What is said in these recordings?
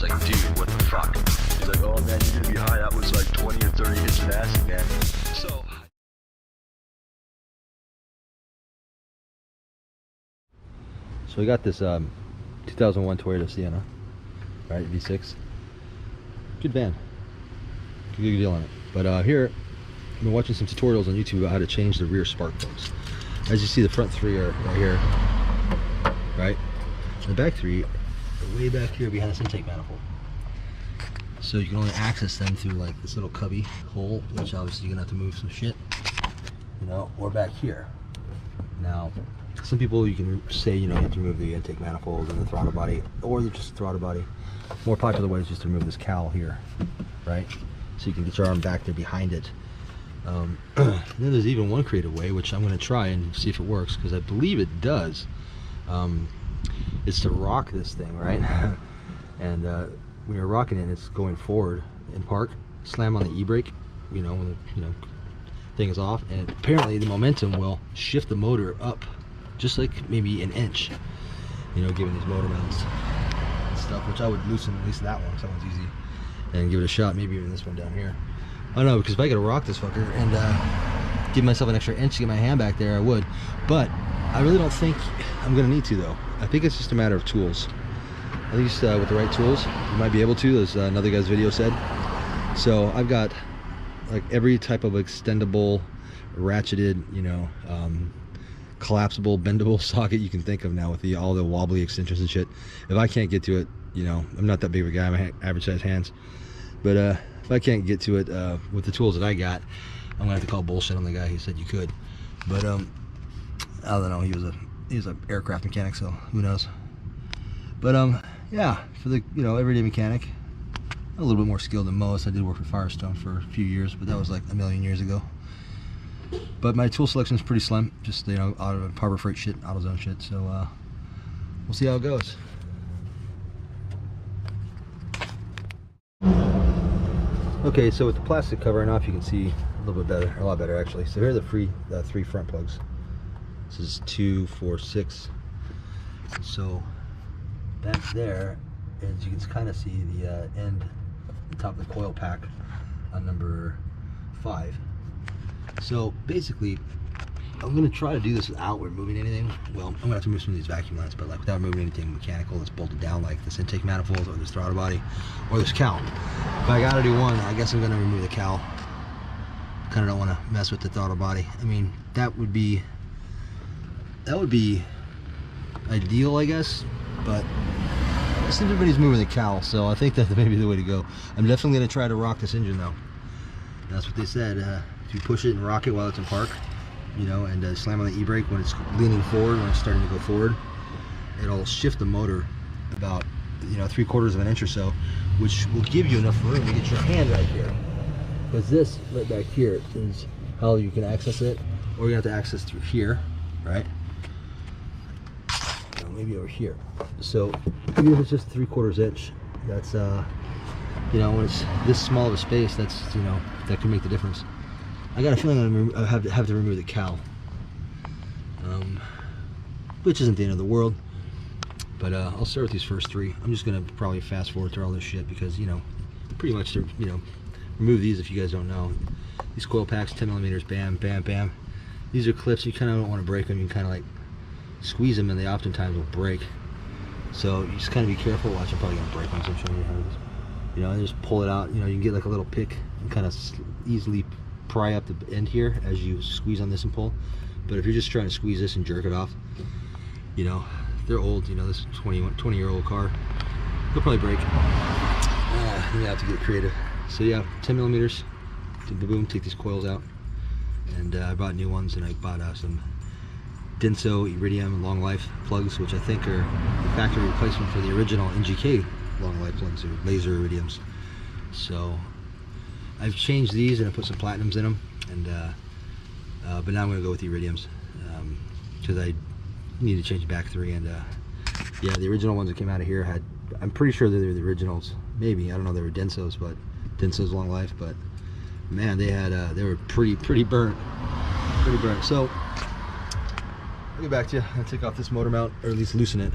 was like, dude, what the fuck? He's like, oh man, you're gonna be high. That was like 20 or 30 hits of acid, man. So we got this 2001 Toyota Sienna, right, V6. Good van. Good deal on it. But here, I've been watching some tutorials on YouTube about how to change the rear spark plugs. As you see, the front three are right here, right? And the back three are way back here behind this intake manifold. So you can only access them through like this little cubby hole, which obviously you're gonna have to move some shit, you know, or back here. Now, some people, you can say, you know, you have to remove the intake manifold and the throttle body, or just the throttle body. More popular way is just to remove this cowl here, right? So you can get your arm back there behind it. And then there's even one creative way, which I'm going to try and see if it works, because I believe it does. It's to rock this thing, right? And when you're rocking it, it's going forward in park. Slam on the e-brake, you know, when the thing is off, and apparently the momentum will shift the motor up just like maybe an inch, you know, given these motor mounts and stuff, which I would loosen at least that one, because that one's easy, and give it a shot, maybe even this one down here. I don't know, because if I could rock this fucker and give myself an extra inch to get my hand back there, I would. But I really don't think I'm gonna need to, though. I think it's just a matter of tools. At least with the right tools, you might be able to, as another guy's video said. So I've got like every type of extendable, ratcheted, you know, collapsible, bendable socket you can think of now, with all the wobbly extensions and shit. If I can't get to it, you know, I'm not that big of a guy, I'm average size hands, but if I can't get to it with the tools that I got, I'm gonna have to call bullshit on the guy who said you could. But I don't know, he was an aircraft mechanic, so who knows. But yeah, for the, you know, everyday mechanic, a little bit more skilled than most. I did work for Firestone for a few years, but that was like a million years ago. But my tool selection is pretty slim, just, you know, Harbor Freight shit, AutoZone shit, so we'll see how it goes. Okay, so with the plastic covering off, you can see a little bit better, a lot better actually. So here are the three front plugs. This is 2, 4, 6. So back there, as you can kind of see the end, the top of the coil pack on number 5. So basically, I'm going to try to do this without removing anything. Well, I'm going to have to move some of these vacuum lines, but like without removing anything mechanical that's bolted down, like this intake manifold or this throttle body or this cowl. If I got to do one, I guess I'm going to remove the cowl. Kind of don't want to mess with the throttle body. I mean, that would be ideal, I guess, but it seems everybody's moving the cowl, so I think that may be the way to go. I'm definitely going to try to rock this engine though. That's what they said. If you push it and rock it while it's in park, you know, and slam on the e-brake when it's leaning forward, when it's starting to go forward, it'll shift the motor about, you know, 3/4 of an inch or so, which will give you enough room to get your hand right here. Because this right back here is how you can access it, or you have to access through here, right? Maybe over here. So even if it's just 3/4 inch, that's you know, when it's this small of a space, that's, you know, that can make the difference. I got a feeling I have to remove the cowl, which isn't the end of the world. But I'll start with these first 3. I'm just gonna probably fast forward through all this shit, because, you know, pretty much to, you know, remove these, if you guys don't know, these coil packs, 10mm, bam, bam, bam. These are clips. You kind of don't want to break them. You can kind of like squeeze them, and they oftentimes will break. So you just kind of be careful. Watch, I'm probably gonna break them, so I'm showing you how to do this. You know, and just pull it out. You know, you can get like a little pick and kind of easily pry up the end here as you squeeze on this and pull. But if you're just trying to squeeze this and jerk it off, you know, they're old. You know, this is a 20-year-old car. They'll probably break. You have to get creative. So yeah, 10mm. Boom, take these coils out. And I bought new ones, and I bought some Denso Iridium long life plugs, which I think are the factory replacement for the original NGK long life plugs, or laser iridiums. So I've changed these, and I put some platinums in them, and but now I'm going to go with the iridiums, because I need to change back 3. And yeah, the original ones that came out of here had, I'm pretty sure they were the originals, maybe, I don't know, they were Densos, but Denso's long life, but man, they had they were pretty burnt. So I'll get back to you. I'll take off this motor mount, or at least loosen it.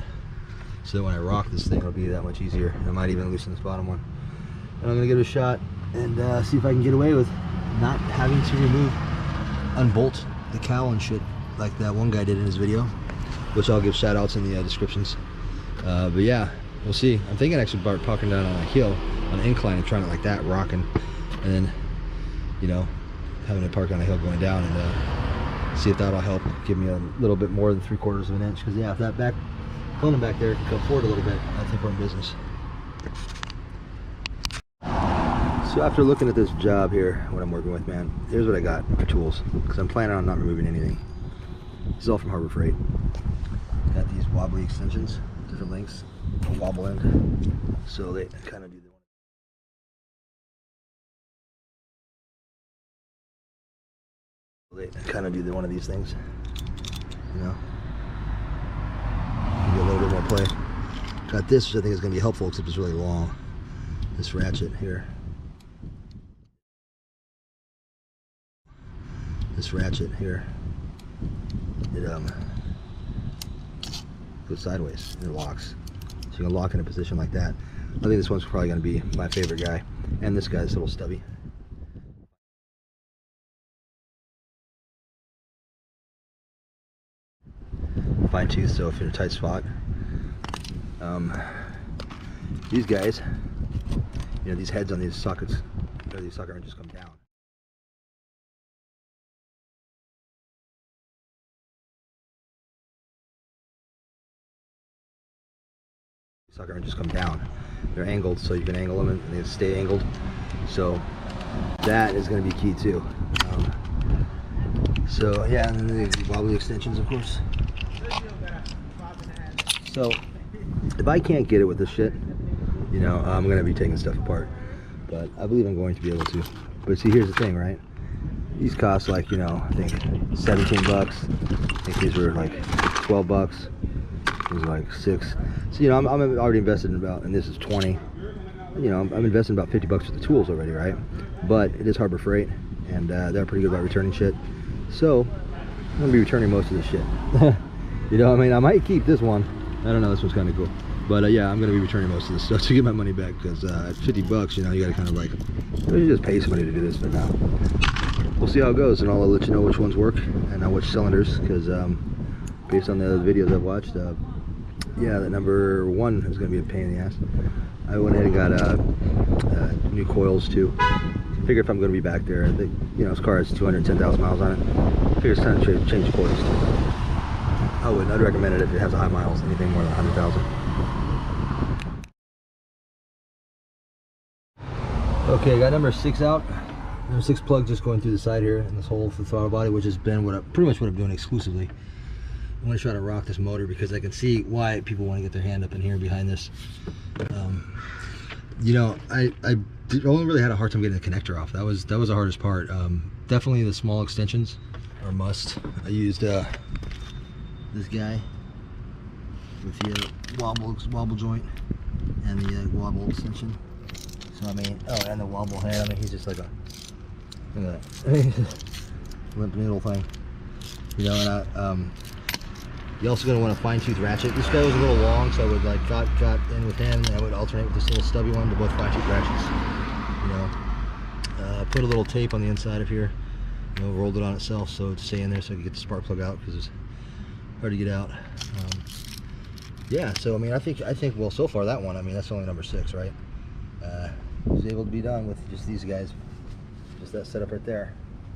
so that when I rock this thing, it'll be that much easier. And I might even loosen this bottom one. And I'm gonna give it a shot and see if I can get away with not having to unbolt the cowl and shit like that one guy did in his video, which I'll give shout outs in the descriptions. But yeah, we'll see. I'm thinking actually about parking down on a hill, on an incline, and trying it like that, rocking, and then, you know, having it park on a hill going down, and see if that'll help give me a little bit more than 3/4 of an inch. Because yeah, if that back component back there can come forward a little bit, I think we're in business. So after looking at this job here, what I'm working with, man, here's what I got for tools, because I'm planning on not removing anything. This is all from Harbor Freight. Got these wobbly extensions, different lengths, a wobble end, so they kind of do one of these things, you know, give you a little bit more play. Got this, which I think is going to be helpful, except it's really long. This ratchet here. This ratchet here, it goes sideways and it locks. So you can lock in a position like that. I think this one's probably going to be my favorite guy. And this guy's little stubby. Fine tooth, so if you're in a tight spot. These guys, you know, these heads on these sockets, or these socket wrenches come down. Socket wrenches come down. They're angled, so you can angle them and they stay angled. So that is going to be key too. So yeah, and then the wobbly extensions, of course. So if I can't get it with this shit, you know, I'm going to be taking stuff apart. But I believe I'm going to be able to. But see, here's the thing, right? These cost like, you know, I think 17 bucks. I think these were like 12 bucks. These are like 6. So, you know, I'm already invested in about, and this is 20. You know, I'm investing about 50 bucks for the tools already, right? But it is Harbor Freight, and they're pretty good about returning shit. So I'm going to be returning most of this shit. You know, I mean, I might keep this one. I don't know, this one's kind of cool. But yeah, I'm going to be returning most of this stuff to get my money back, because at 50 bucks, you know, you got to kind of like, you just pay somebody to do this. But now we'll see how it goes, and I'll let you know which ones work and which cylinders, because based on the videos I've watched, yeah, the number 1 is going to be a pain in the ass. I went ahead and got new coils too. Figure if I'm going to be back there, you know, this car has 210,000 miles on it. Figure it's time to change coils too. I'd recommend it if it has a high miles, anything more than 100,000. Okay, I got number 6 out. Number 6 plug just going through the side here in this hole for the throttle body, which has been pretty much what I'm doing exclusively. I'm going to try to rock this motor because I can see why people want to get their hand up in here behind this. You know, I only really had a hard time getting the connector off. That was the hardest part. Definitely the small extensions are a must. I used this guy with the wobble joint and the wobble extension. So I mean, oh, and the wobble head. I mean, he's just like a, look at that, limp noodle thing. You know, and you're also going to want a fine tooth ratchet. This guy was a little long, so I would like got in with him, and I would alternate with this little stubby one to both fine tooth ratchets. You know, put a little tape on the inside of here. You know, rolled it on itself so to stay in there, so I could get the spark plug out because it's hard to get out. Yeah, so I mean, I think well, so far that one, I mean, that's only number 6, right? Was able to be done with just these guys, just that setup right there.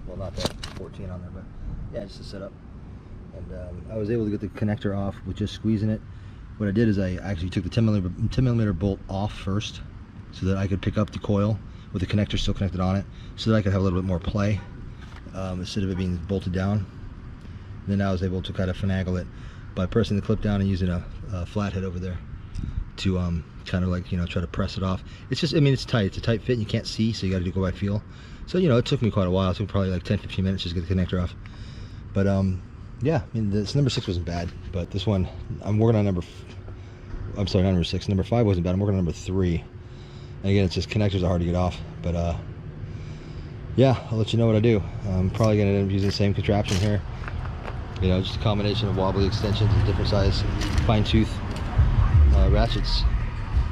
Well, not that 14 on there, but yeah, just the setup. And I was able to get the connector off with just squeezing it. What I did is I actually took the 10 millimeter bolt off first, so that I could pick up the coil with the connector still connected on it, so that I could have a little bit more play instead of it being bolted down. And then I was able to kind of finagle it by pressing the clip down and using a flathead over there to kind of like, you know, try to press it off. It's just, I mean, it's tight. It's a tight fit and you can't see, so you got to go by feel. So, you know, it took me quite a while. It took probably like 10-15 minutes just to get the connector off. But yeah, I mean, this number 6 wasn't bad, but this one I'm working on number 6. Number 5 wasn't bad. I'm working on number 3. And again, it's just connectors are hard to get off. But yeah, I'll let you know what I do. I'm probably gonna end up using the same contraption here. You know, just a combination of wobbly extensions and different size fine tooth ratchets,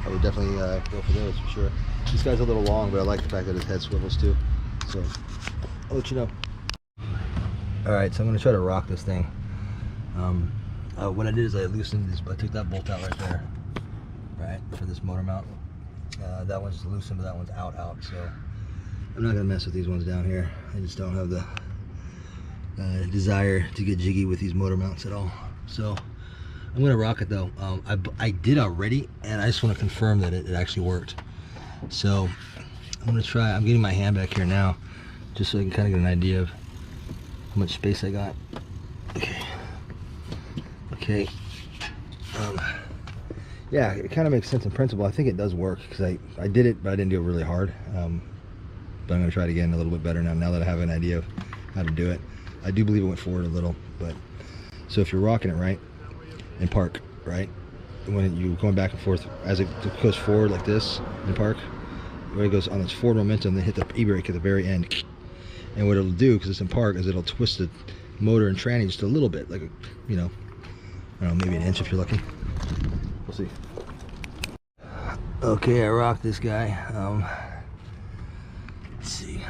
I would definitely go for those for sure. This guy's a little long, but I like the fact that his head swivels too. So I'll let you know. All right, so I'm gonna try to rock this thing. What I did is I loosened this, but I took that bolt out right there, right, for this motor mount. That one's loosened, but that one's out. So I'm not gonna mess with these ones down here. I just don't have the desire to get jiggy with these motor mounts at all. So I'm gonna rock it though. I did already, and I just want to confirm that it actually worked. So I'm gonna try. I'm getting my hand back here now, just so I can kind of get an idea of how much space I got. Okay. Yeah, it kind of makes sense in principle. I think it does work because I did it, but I didn't do it really hard. But I'm gonna try it again a little bit better now that I have an idea of how to do it. I do believe it went forward a little, but so if you're rocking it right in park, right, when you're going back and forth as it goes forward like this in park, when it goes on its forward momentum, then hit the e-brake at the very end. And what it'll do, because it's in park, is it'll twist the motor and tranny just a little bit, like, you know, I don't know, maybe an inch if you're lucky. We'll see. Okay, I rocked this guy. Let's see.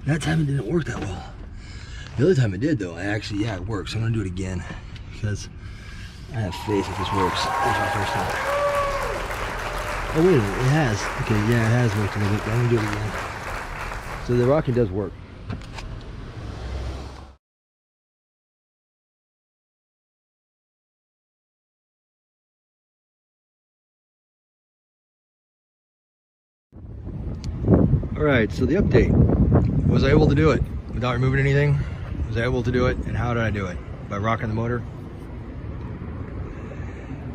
That time it didn't work that well. The other time it did though, yeah, it works. I'm gonna do it again because I have faith that this works. That's my first time. Oh wait a minute, it has. Okay, yeah, it has worked a little bit. I'm gonna do it again. So the rocking does work. All right, so the update. Was I able to do it without removing anything? Was I able to do it, and how did I do it? By rocking the motor?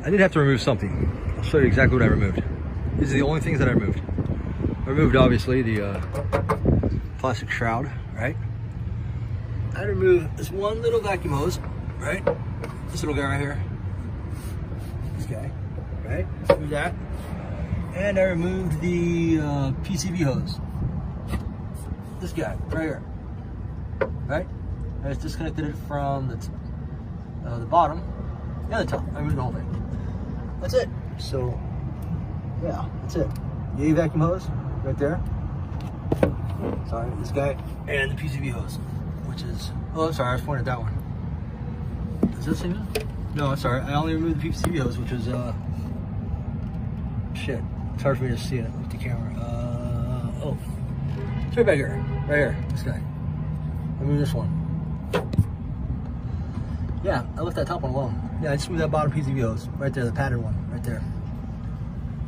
I did have to remove something. I'll show you exactly what I removed. These are the only things that I removed. I removed, obviously, the plastic shroud, right? I removed this one little vacuum hose, right? This little guy right here. This guy, right? Removed that. And I removed the PCV hose. This guy, right here. Right? I just disconnected it from the bottom and the top. I removed the whole thing. That's it. So, yeah, that's it. The A vacuum hose, right there. Sorry, this guy. And the PCV hose, which is, oh, I'm sorry, I was pointing at that one. Is that the same? No, I'm sorry. I only removed the PCV hose, which was, shit. It's hard for me to see it with the camera. Oh. It's right back here. Right here. This guy. I moved this one. Yeah, I left that top one alone. Yeah, I just moved that bottom PCV hose. Right there, the padded one. Right there.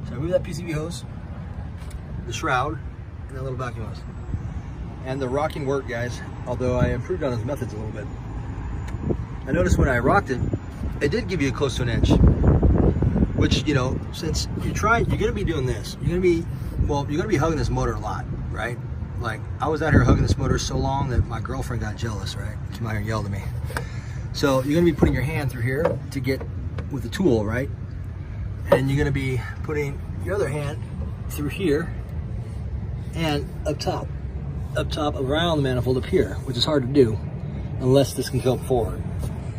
So I moved that PCV hose, the shroud, and that little vacuum hose. And the rocking worked, guys. Although I improved on his methods a little bit. I noticed when I rocked it, it did give you close to an inch. Which, you know, since you're going to be doing this. You're going to be hugging this motor a lot, right? Like, I was out here hugging this motor so long that my girlfriend got jealous, right? Came out here and yelled at me. So you're going to be putting your hand through here to get with the tool, right? And you're going to be putting your other hand through here and up top around the manifold up here, which is hard to do unless this can come forward.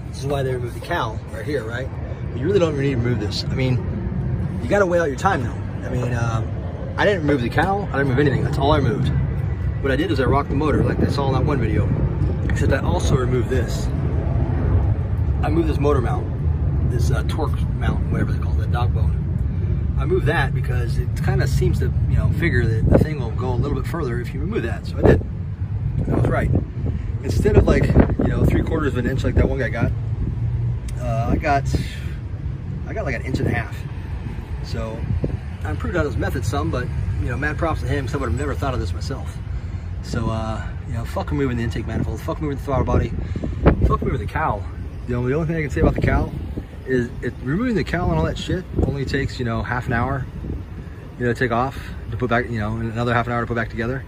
This is why they removed the cowl right here, right? But you really don't need to remove this. I mean, you got to weigh out your time though. I mean, I didn't remove the cowl. I didn't remove anything. That's all I removed. What I did is I rocked the motor like I saw in that one video. Except I also removed this. I moved this motor mount, this torque mount, whatever they call it, dog bone. I moved that because it kind of seems to, you know, figure that the thing will go a little bit further if you remove that. So I did. I was right. Instead of like, you know, 3/4 of an inch like that one guy got, I got like 1.5 inches. So I improved on his method some, but you know, mad props to him because I would have never thought of this myself. So you know, fuck removing the intake manifold, fuck removing the throttle body, fuck removing the cowl. You know, the only thing I can say about the cowl is removing the cowl and all that shit only takes, you know, half an hour, you know, to take off, to put back, you know, and another half an hour to put back together.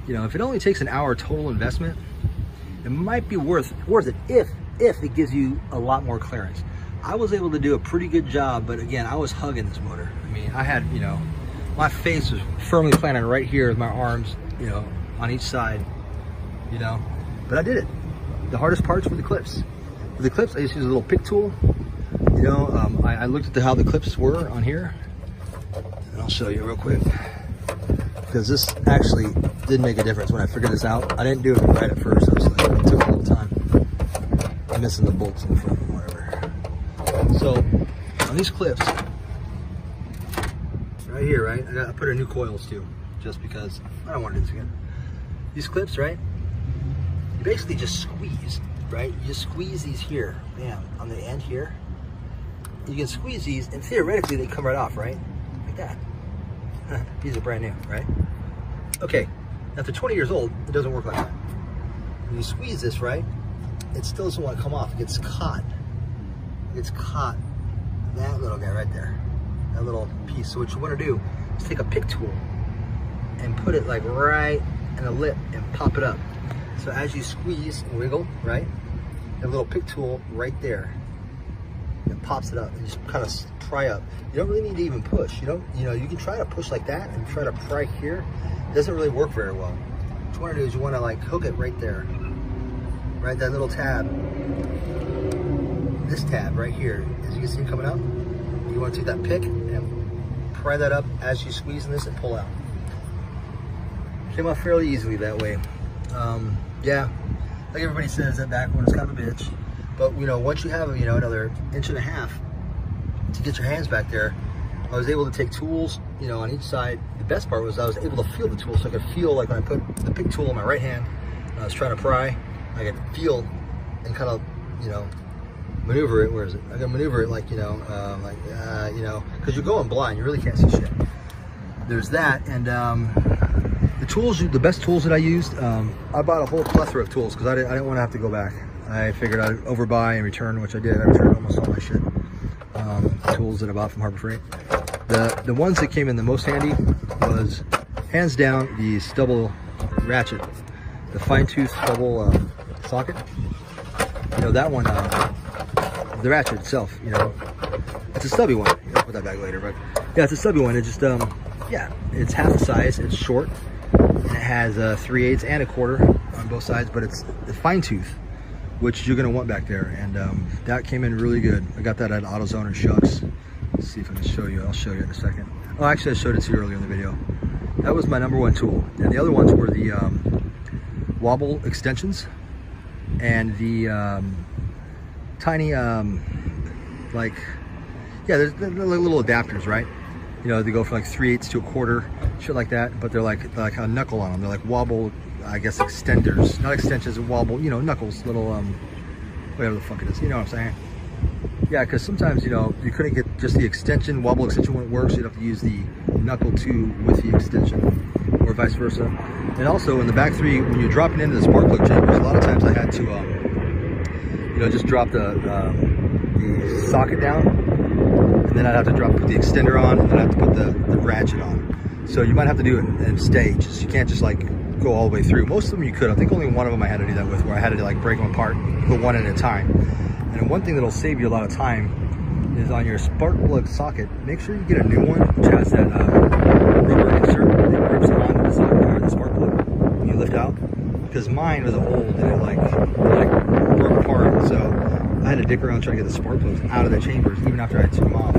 You know, if it only takes an hour total investment, it might be worth it if it gives you a lot more clearance. I was able to do a pretty good job, but again, I was hugging this motor. I mean, I had, you know, my face was firmly planted right here with my arms, you know, on each side, you know, but I did it. The hardest parts were the clips. With the clips, I just use a little pick tool. You know, I looked at how the clips were on here, and I'll show you real quick. Because this actually did make a difference when I figured this out. I didn't do it right at first. I was like, it took a little time. I'm missing the bolts in the front, whatever. So on these clips, right here, right? I put in new coils too, just because I don't want to do this again. These clips, right? You basically just squeeze, right? You just squeeze these here, bam, on the end here. You can squeeze these, and theoretically they come right off, right? Like that. These are brand new, right? Okay, after 20 years old, it doesn't work like that. When you squeeze this, right, it still doesn't want to come off. It gets caught. It gets caught. That little guy right there. That little piece. So what you want to do is take a pick tool and put it like right in the lip and pop it up. So as you squeeze and wiggle, right, you have a little pick tool right there. It pops it up and just kind of pry up. You don't really need to even push. You can try to push like that and try to pry here. It doesn't really work very well. What you want to do is you want to like hook it right there. Right, that little tab. This tab right here, as you can see coming up. You want to take that pick and pry that up as you squeeze in this and pull out. Came off fairly easily that way. Yeah, like everybody says, that back one is kind of a bitch. But once you have another 1.5 inches to get your hands back there, I was able to take tools on each side. The best part was I was able to feel the tool, so I could feel like when I put the pick tool in my right hand and I was trying to pry, I could feel and kind of maneuver it. Where is it? I can maneuver it like because you're going blind, you really can't see shit. There's that. And the tools, the best tools that I used, I bought a whole plethora of tools because I didn't want to have to go back. I figured I'd overbuy and return, which I did. I returned almost all my shit. Tools that I bought from Harbor Freight. The ones that came in the most handy was, hands down, the stubble ratchet, the fine tooth stubble socket. That one, the ratchet itself, it's a stubby one. I'll put that back later, but yeah, it's a stubby one. It just, yeah, it's half the size. It's short, and it has 3/8 and 1/4 on both sides, but it's the fine tooth, which you're gonna want back there, and that came in really good. I got that at AutoZone or Shucks. Let's see if I can show you. I'll show you in a second. Oh, actually, I showed it to you earlier in the video. That was my #1 tool, and the other ones were the wobble extensions and the tiny, like, yeah, there's little adapters, right? They go from like 3/8 to 1/4, shit like that. But they're like a knuckle on them. They're like wobble, I guess, extenders, not extensions, wobble, knuckles, little, whatever the fuck it is, you know what I'm saying? Yeah, because sometimes, you couldn't get just the extension, wobble extension wouldn't work, so you'd have to use the knuckle 2 with the extension, or vice versa. And also in the back 3, when you're dropping into the spark plug chambers, a lot of times I had to, just drop the socket down, and then I'd have to put the extender on, and then I'd have to put the ratchet on. So you might have to do it in stages. You can't just like go all the way through. Most of them you could. I think only one of them I had to do that with, where I had to like break them apart, go one at a time. And one thing that'll save you a lot of time is on your spark plug socket, make sure you get a new one which has that rubber insert that grips onto the socket or the spark plug when you lift out. Because mine was old and it like broke apart, so I had to dick around trying to get the spark plugs out of the chambers even after I took them off.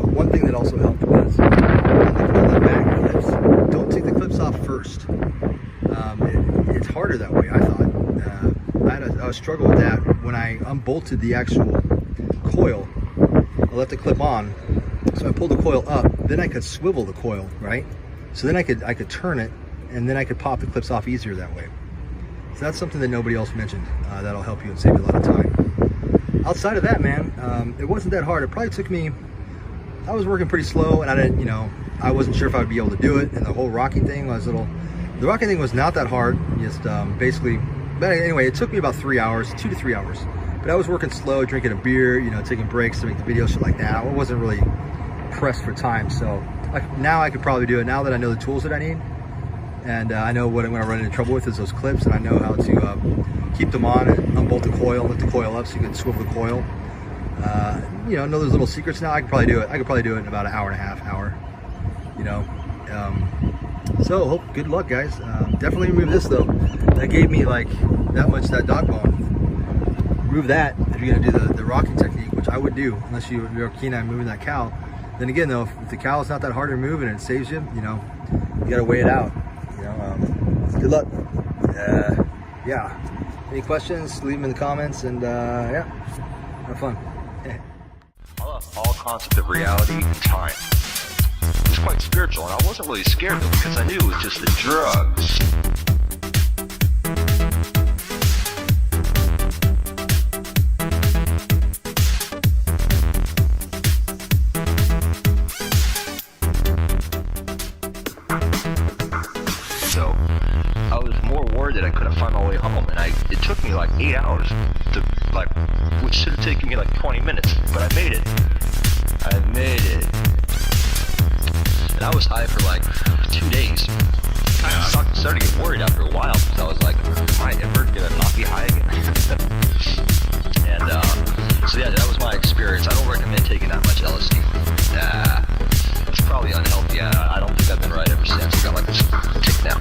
One thing that also helped was on the back clips, don't take the clips off first. It's harder that way, I thought. I had a struggle with that. When I unbolted the actual coil, I let the clip on, so I pulled the coil up, then I could swivel the coil, right? So then I could turn it, and then I could pop the clips off easier that way. So that's something that nobody else mentioned. That'll help you and save you a lot of time. Outside of that, man, it wasn't that hard. It probably took me, I was working pretty slow, and I didn't, I wasn't sure if I would be able to do it, and the whole rocking thing was the rocking thing was not that hard, just basically, but anyway, it took me about 3 hours, 2 to 3 hours. But I was working slow, drinking a beer, taking breaks to make the video, shit like that. I wasn't really pressed for time, so now I could probably do it now that I know the tools that I need. And I know what I'm gonna run into trouble with is those clips, and I know how to keep them on and unbolt the coil, lift the coil up so you can swivel the coil. Know those little secrets now. I could probably do it. I could probably do it in about an hour and a half, So good luck, guys. Definitely remove this though. That gave me like that much, that dog bone. remove that if you're gonna do the rocking technique, which I would do unless you're keen on moving that cowl. Then again though, if the cowl is not that hard to remove and it saves you, you know, you gotta weigh it out. You know, good luck. Yeah. Any questions? Leave them in the comments, and yeah, have fun. I lost all concept of reality and time. It was quite spiritual, and I wasn't really scared though because I knew it was just the drugs. So I was more worried that I couldn't find my way home, and it took me like 8 hours to which should have taken me like 20 minutes, but I made it. And I was high for like 2 days. I started to get worried after a while because I was like, am I ever gonna not be high again? And so yeah, that was my experience. I don't recommend taking that much LSD. It's probably unhealthy. I don't think I've been right ever since. I got like this tick now.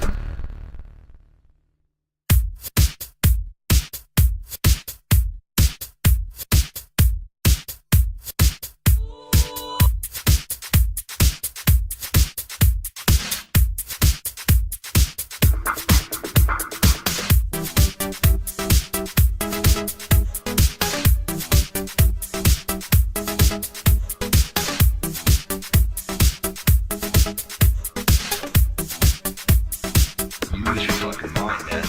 Use your fucking mind, man.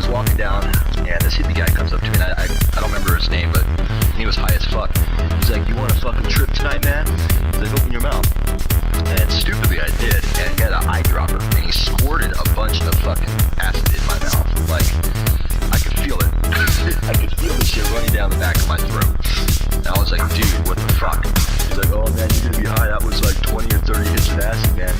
Walking down, and this hippie guy comes up to me, and I don't remember his name, but he was high as fuck. He's like, "You want a fucking trip tonight, man?" He's like, "Open your mouth." And stupidly, I did, and he had an eyedropper, and he squirted a bunch of fucking acid in my mouth. Like, I could feel it. I could feel the shit running down the back of my throat. And I was like, "Dude, what the fuck?" He's like, "Oh man, you're gonna be high. That was like 20 or 30 hits of acid, man."